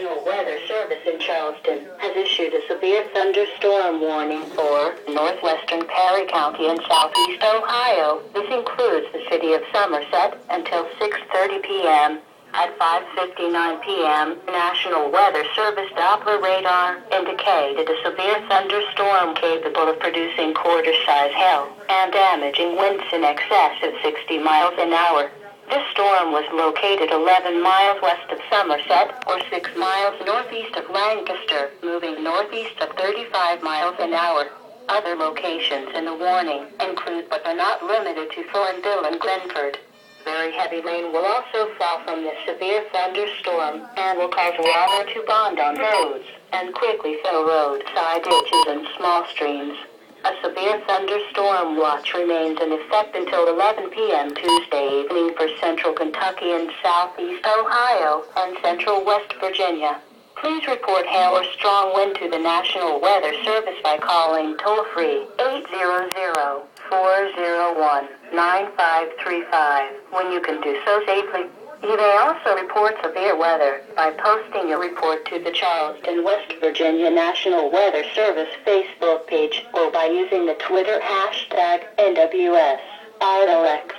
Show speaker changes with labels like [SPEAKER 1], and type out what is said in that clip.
[SPEAKER 1] National Weather Service in Charleston has issued a severe thunderstorm warning for northwestern Perry County and southeast Ohio. This includes the city of Somerset until 6:30 p.m. At 5:59 p.m., National Weather Service Doppler radar indicated a severe thunderstorm capable of producing quarter-size hail and damaging winds in excess of 60 miles an hour. This storm was located 11 miles west of Somerset, or 6 miles northeast of Lancaster, moving northeast at 35 miles an hour. Other locations in the warning include but are not limited to Thornville and Glenford. Very heavy rain will also fall from this severe thunderstorm and will cause water to bond on roads and quickly fill roadside ditches and small streams. A severe thunderstorm watch remains in effect until 11 p.m. Tuesday evening for central Kentucky and southeast Ohio and central West Virginia. Please report hail or strong wind to the National Weather Service by calling toll-free 800-401-9535 when you can do so safely. You may also report severe weather by posting your report to the Charleston, West Virginia National Weather Service Facebook page or by using the Twitter hashtag NWS ROX.